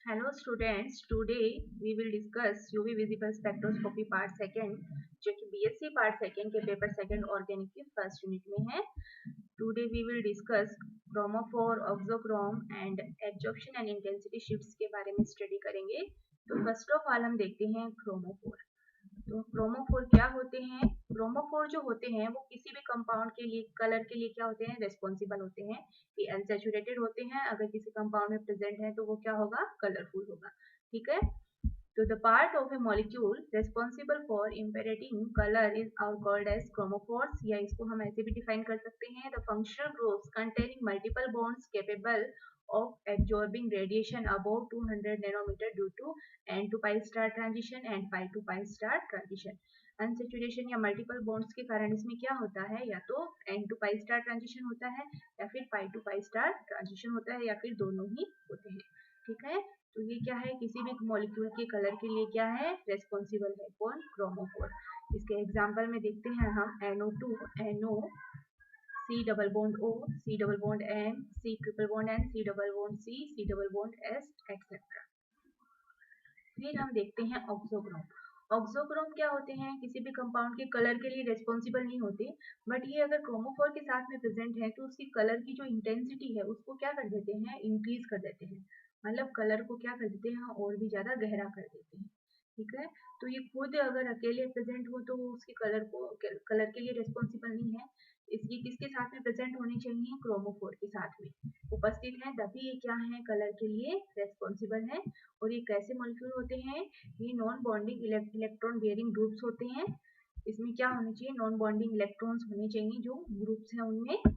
Hello students, today we will discuss UV visible spectroscopy part second जो कि BSc part second के paper second organic के first unit में है। Today we will discuss chromophore, auxochrome and absorption and intensity shifts के बारे में study करेंगे। तो फर्स्ट ऑफ ऑल हम देखते हैं क्रोमोफोर। तो क्रोमोफोर क्या होते हैं? क्रोमोफोर जो होते हैं वो किसी भी कंपाउंड के लिए कलर के लिए क्या होते हैं? रेस्पॉन्सिबल होते हैं कि अनसैचुरेटेड होते हैं। अगर किसी कंपाउंड में प्रेजेंट है तो वो क्या होगा? कलरफुल होगा। ठीक है। तो the part of a molecule responsible for imparting colour is are called as chromophores, या इसको हम ऐसे भी डिफाइन कर सकते हैं the functional groups containing multiple bonds capable of absorbing radiation above 200 nanometer due to n to pi star transition and pi to pi star transition। Unsaturation या multiple bonds के कारण इसमें क्या होता है? या तो n to pi star transition होता है या फिर pi to pi star transition होता है या फिर दोनों ही होते हैं। ठीक है। तो ये क्या है? किसी भी मॉलिक्यूल के कलर के लिए क्या है? रेस्पॉन्सिबल है कौन? क्रोमोफोर। इसके एग्जाम्पल में देखते हैं हम NO2, NO, C double bond O, C double bond N, C triple bond N, C double bond C, C double bond S, etcetera. फिर हम देखते हैं ऑक्सोक्रोम। ऑक्सोक्रोम क्या होते हैं? किसी भी कंपाउंड के कलर के लिए रेस्पॉन्सिबल नहीं होते, बट ये अगर क्रोमोफोर के साथ में प्रेजेंट है तो उसकी कलर की जो इंटेंसिटी है उसको क्या कर देते हैं? इंक्रीज कर देते हैं। मतलब कलर को क्या कर देते हैं? और भी ज्यादा गहरा कर देते हैं। ठीक है। तो ये खुद अगर अकेले प्रेजेंट हो तो वो उसके कलर के लिए रेस्पॉन्सिबल नहीं है। इसकी किसके साथ में प्रेजेंट होनी चाहिए? क्रोमोफोर के साथ में उपस्थित है, तभी ये क्या है? कलर के लिए रेस्पॉन्सिबल है। और ये कैसे मॉलिक्यूल होते हैं? ये non bonding electron bearing groups होते हैं। इसमें क्या होने चाहिए? नॉन बॉन्डिंग इलेक्ट्रॉन्स होने चाहिए जो ग्रुप्स हैं उनमें।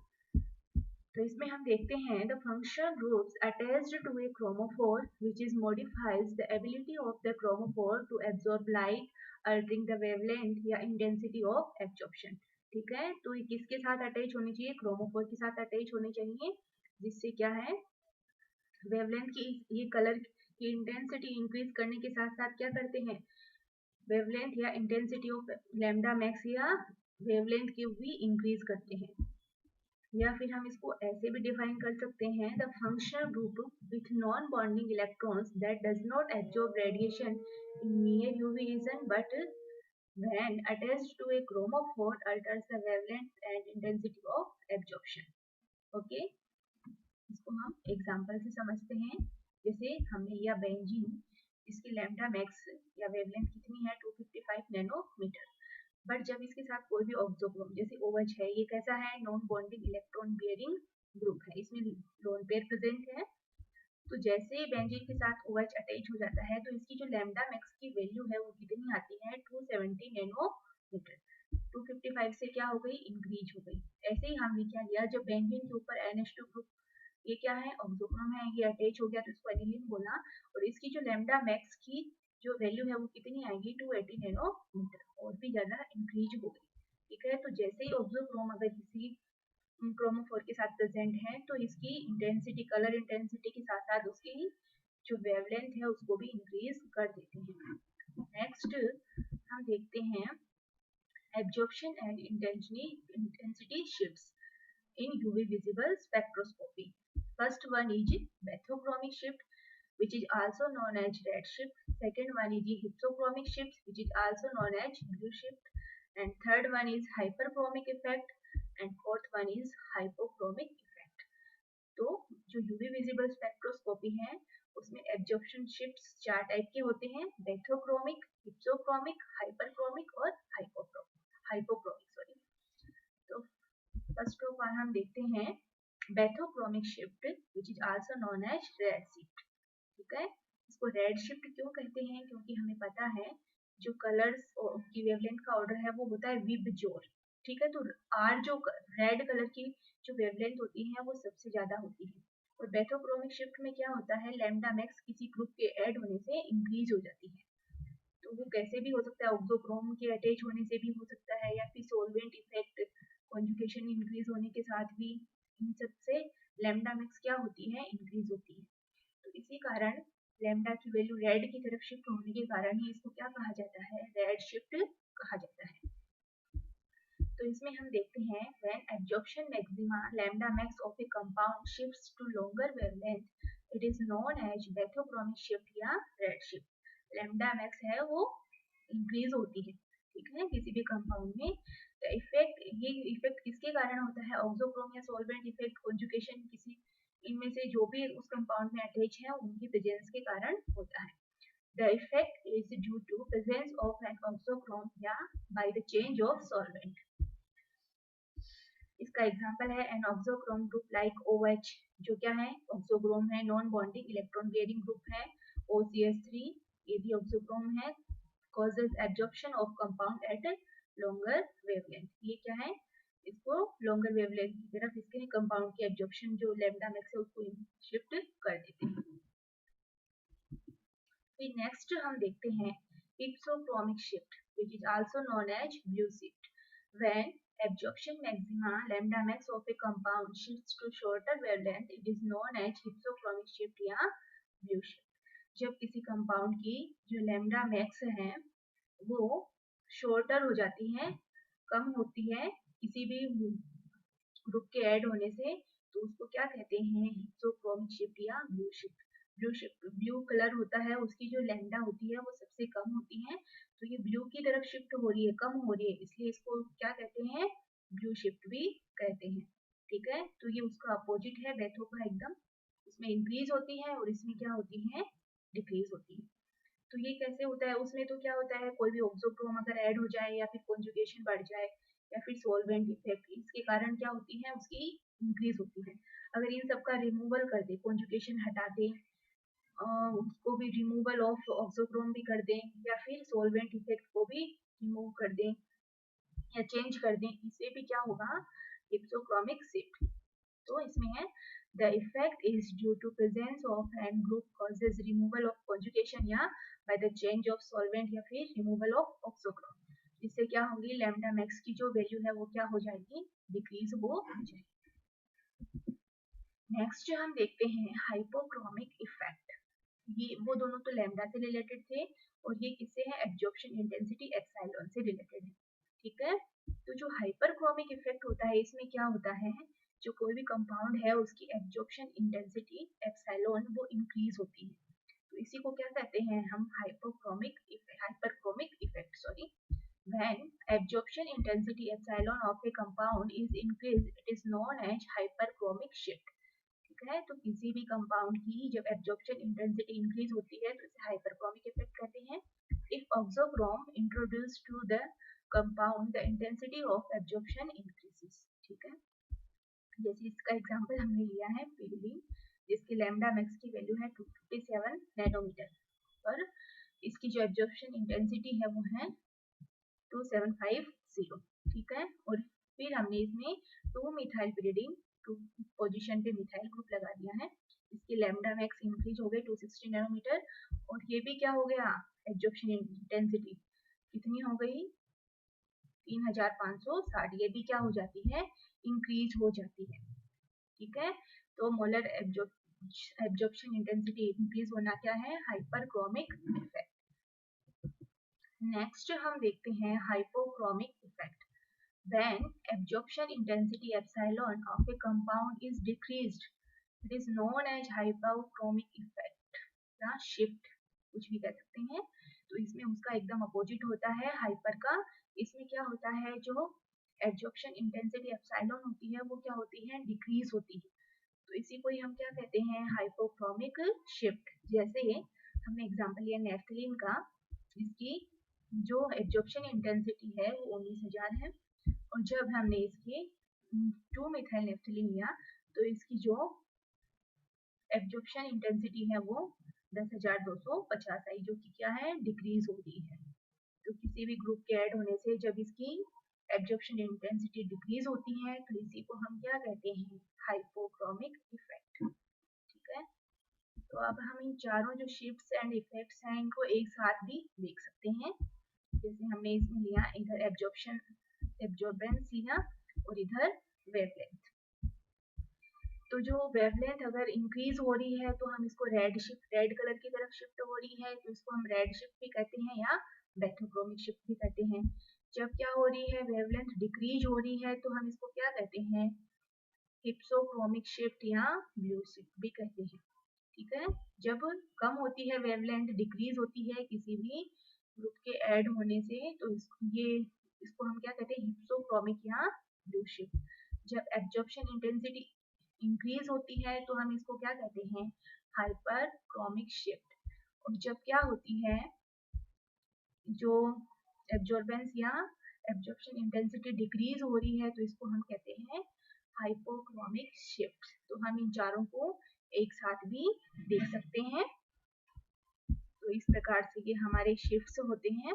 तो इसमें हम देखते हैं the functional groups attached to a chromophore which is modifies the ability of the chromophore to absorb light altering the wavelength या इंटेंसिटी ऑफ एब्जॉर्प्शन। ठीक है। तो ये किसके साथ अटैच होनी चाहिए? क्रोमोफोर के साथ अटैच होनी चाहिए, जिससे क्या है? वेवलेंथ की ये कलर की इंटेंसिटी इंक्रीज करने के साथ साथ क्या करते हैं? वेवलेंथ या इंटेंसिटी ऑफ लैम्डा मैक्स या वेवलेंथ की भी इंक्रीज करते हैं। या फिर हम इसको ऐसे भी डिफाइन कर सकते हैं the functional group with non bonding electrons that does not absorb radiation in near UV region but when attached to a chromophore alters the wavelength and intensity of absorption। Okay. इसको हम example से समझते हैं। जैसे हमने लिया benzene, इसकी lambda max या वेवलेंथ कितनी है? 255 नैनोमीटर। बट जब इसके साथ कोई भी ऑक्सोक्रोम जैसे OH है, ये कैसा है? Non bonding electron bearing group है, इसमें लोन पेयर प्रेजेंट है। तो जैसे बेंजीन के साथ OH अटैच हो जाता है तो इसकी जो लैम्डा मैक्स की वैल्यू है वो कितनी आती है? 270 नैनोमीटर। 255 से क्या हो गई? इंक्रीज हो गई। ऐसे ही हमने क्या लिया, जब बेंजीन के ऊपर NH2 ग्रुप, ये क्या है? ऑक्सोक्रोम है, ये अटैच हो गया तो इसको एनिलीन बोला। और इसकी जो लैम्डा मैक्स की जो वैल्यू है वो कितनी आएगी? 280 नैनोमीटर, और भी ज्यादा इंक्रीज हो गई। ठीक है। तो जैसे ही ऑक्सोक्रोम अगर किसी क्रोमोफोर के साथ प्रेजेंट है तो इसकी इंटेंसिटी, कलर इंटेंसिटी के साथ साथ उसकी जो वेवलेंथ है उसको भी इंक्रीज कर देते हैं। नेक्स्ट हम देखते हैं absorption and intensity shifts in UV visible spectroscopy। First one is bathochromic shift, which is also known as red shift. Second one is hypsochromic shift, which is also known as blue shift. And third one is hyperchromic effect. And fourth one is hypochromic effect। तो जो UV visible spectroscopy है उसमें absorption shifts चार type के होते हैं: bathochromic, hypsochromic, hyperchromic और hypochromic sorry. तो फर्स्ट ऑफ ऑल हम देखते हैं bathochromic shift which is also known as red shift. ठीक है। इसको रेड शिफ्ट क्यों कहते हैं? क्योंकि हमें पता है जो कलर्स की वेवलेंथ का ऑर्डर है वो होता है विब जोर। ठीक है। तो आर जो रेड कलर की जो वेवलेंथ होती है वो सबसे ज्यादा होती है। और बेथोक्रोमिक शिफ्ट में क्या होता है? लैम्डा मैक्स किसी ग्रुप के ऐड होने से इंक्रीज हो जाती है। तो वो कैसे भी हो सकता है, ऑक्सोक्रोम के अटैच होने से भी हो सकता है, या फिर सोलवेंट इफेक्ट, कॉन्जुगेशन इंक्रीज होने के साथ भी इन सब से लैम्डा मैक्स क्या होती है? इंक्रीज होती है। तो इसी कारण लैम्डा की वैल्यू रेड की तरफ शिफ्ट होने के कारण ही इसको क्या कहा जाता है? रेड शिफ्ट कहा जाता है। तो इसमें हम देखते हैं when absorption maxima lambda max of a compound shifts to longer wavelength it is known as bathochromic shift या रेड शिफ्ट। लैम्डा मैक्स है वो इंक्रीज होती है, ठीक है, किसी भी कंपाउंड में। इफेक्ट, ये इफेक्ट किसके कारण होता है? ऑक्सोक्रोम या सॉल्वेंट इफेक्ट, कॉन्जुगेशन, किसी इनमें से जो भी उस कंपाउंड में अटैच है उनकी प्रेजेंस के कारण होता है। The effect is due to presence of an oxochrome या by the change of solvent। इसका एग्जांपल है an auxochrome group like OH, जो क्या है? ऑक्सोक्रोम है, non bonding electron bearing group है। OCH3, ये भी ऑक्सोक्रोम है, causes absorption of compound at longer wavelength। ये क्या है? इसको longer wavelength की तरफ इसके कंपाउंड की एब्जॉर्प्शन जो लैम्डा मैक्स है उसको शिफ्ट कर देते हैं। फिर नेक्स्ट हम देखते हैं hypsochromic shift, which is also known as blue shift। When absorption maxima lambda max of a compound shifts to shorter wavelength, it is known as hypsochromic shift या blue shift। जब किसी कंपाउंड की जो lambda max है वो shorter हो जाती है, कम होती है किसी भी ग्रुप के ऐड होने से, तो उसको क्या कहते हैं? hypsochromic shift या blue shift। ब्लू कलर होता है, उसकी जो लैम्डा होती है वो सबसे कम होती है, तो ये ब्लू की तरफ शिफ्ट हो रही है, कम हो रही है, इसलिए इसको क्या कहते हैं? ब्लू शिफ्ट भी कहते हैं, ठीक है। तो ये उसका अपोजिट है बेथो का एकदम, इसमें इंक्रीज होती है और इसमें क्या होती है? डिक्रीज होती है। तो ये कैसे होता है? उसमें तो क्या होता है, कोई भी ऑक्सोक्रोम अगर ऐड हो जाए या फिर कॉन्जुगेशन बढ़ जाए या फिर सॉल्वेंट इफेक्ट, इसके कारण क्या होती है? उसकी इंक्रीज होती है। अगर इन सबका रिमूवल कर दे, कॉन्जुगेशन हटा दे, उसको भी रिमूवल ऑफ ऑक्सोक्रोम भी कर दें या फिर सॉल्वेंट इफेक्ट को भी रिमूव कर दें या चेंज कर दें, इससे भी क्या होगा? hypsochromic shift। तो इसमें है the effect is due to presence of and group causes removal of conjugation या by the change of solvent या फिर removal of oxochrome। इससे क्या होगी? लैम्डा मैक्स की जो वैल्यू है वो क्या हो जाएगी? डिक्रीज हो जाएगी। नेक्स्ट हम देखते हैं हाइपोक्रोमिक इफेक्ट। ये वो दोनों तो लैम्डा से रिलेटेड थे और ये किससे है? एब्जॉर्प्शन इंटेंसिटी एप्सिलॉन से रिलेटेड है, ठीक है। तो जो हाइपरक्रोमिक इफेक्ट होता है, इसमें क्या होता है? जो कोई भी कंपाउंड है उसकी एब्जॉर्प्शन इंटेंसिटी एप्सिलॉन वो इंक्रीज होती है, तो इसी को क्या कहते हैं हम? Hyperchromic effect, sorry. When absorption intensity epsilon of a compound is increased, it is known as hyperchromic shift। ठीक है, तो किसी भी कंपाउंड की जब एब्जॉर्प्शन इंटेंसिटी इंक्रीज होती है तो इसे हाइपरक्रोमिक इफेक्ट कहते हैं। If auxochrome introduce to the compound the intensity of absorption increases, ठीक है। जैसे इसका एग्जांपल हमने लिया है पिरिडीन, जिसकी लैम्डा मैक्स की वैल्यू है 257 नैनोमीटर, और इसकी जो एब्जॉर्प्शन इंटेंसिटी है वो है 2750, ठीक है। और फिर हमने इसमें 2 मिथाइल पिरिडीन, 2 पोजीशन पे मिथाइल ग्रुप लगा दिया है, इसकी लैम्डा मैक्स इंक्रीज हो गई 260 नैनोमीटर, और ये भी क्या हो गया? एब्जॉर्प्शन इंटेंसिटी कितनी हो गई? 3560, ये भी क्या हो जाती है? इंक्रीज हो जाती है, ठीक है। तो मोलर एब्जॉर्प्शन इंटेंसिटी इंक्रीज होना क्या है? Hyperchromic effect. नेक्स्ट हम देखते हैं hypochromic effect. When absorption intensity epsilon of a compound is decreased, it is known as hypochromic effect या shift, कुछ भी कह सकते हैं। तो इसमें उसका एकदम अपोजिट होता है हाइपर का। इसमें क्या होता है? जो एब्जॉर्प्शन इंटेंसिटी एप्सिलॉन होती है वो क्या होती है? डिक्रीज होती है, तो इसी को ही हम क्या कहते हैं? Hypochromic shift. जैसे हमने एग्जांपल लिया नेफ्थलीन का, इसकी जो एब्जॉर्प्शन इंटेंसिटी है वो 19000 है, और जब हमने इसके 2 मिथाइल नेफ्थलीन लिया तो इसकी जो एब्जॉर्प्शन इंटेंसिटी है वो 10250 आई, जो कि क्या है? डिक्रीज हो रही है। तो किसी भी ग्रुप के ऐड होने से जब इसकी एब्जॉर्प्शन इंटेंसिटी डिक्रीज होती है तो इसी को हम क्या कहते हैं? हाइपोक्रोमिक इफेक्ट, ठीक है। तो अब हम इन चारों जो शिफ्ट्स एंड इफेक्ट्स हैं इनको एक साथ भी देख सकते हैं। जैसे हमने इसमें लिया इधर एब्जॉर्बेंस लिया और इधर वेवलेंथ। तो जो वेवलेंथ अगर इंक्रीज हो रही है तो हम इसको रेड कलर की तरफ शिफ्ट हो रही है तो इसको हम रेड शिफ्ट भी कहते हैं या बेथोक्रोमिक शिफ्ट भी कहते हैं। जब क्या हो रही है? वेवलेंथ डिक्रीज हो रही है तो हम इसको क्या कहते हैं? हिप्सोक्रोमिक शिफ्ट या ब्लू शिफ्ट भी कहते हैं, ठीक है। जब कम होती है वेवलेंथ, डिक्रीज होती है किसी भी ग्रुप के ऐड होने से, तो इसको हम क्या कहते हैं, हिप्सोक्रोमिक या ब्लू शिफ्ट। जब एब्जॉर्प्शन इंटेंसिटी इंक्रीज होती है तो हम इसको क्या कहते हैं, हाइपरक्रोमिक शिफ्ट। और जब क्या होती है, जो एब्जॉर्बेंस या एब्जॉर्प्शन इंटेंसिटी डिक्रीज हो रही है, तो इसको हम कहते हैं हाइपोक्रोमिक शिफ्ट। तो हम इन चारों को एक साथ भी देख सकते हैं। तो इस प्रकार से ये हमारे शिफ्ट्स होते हैं।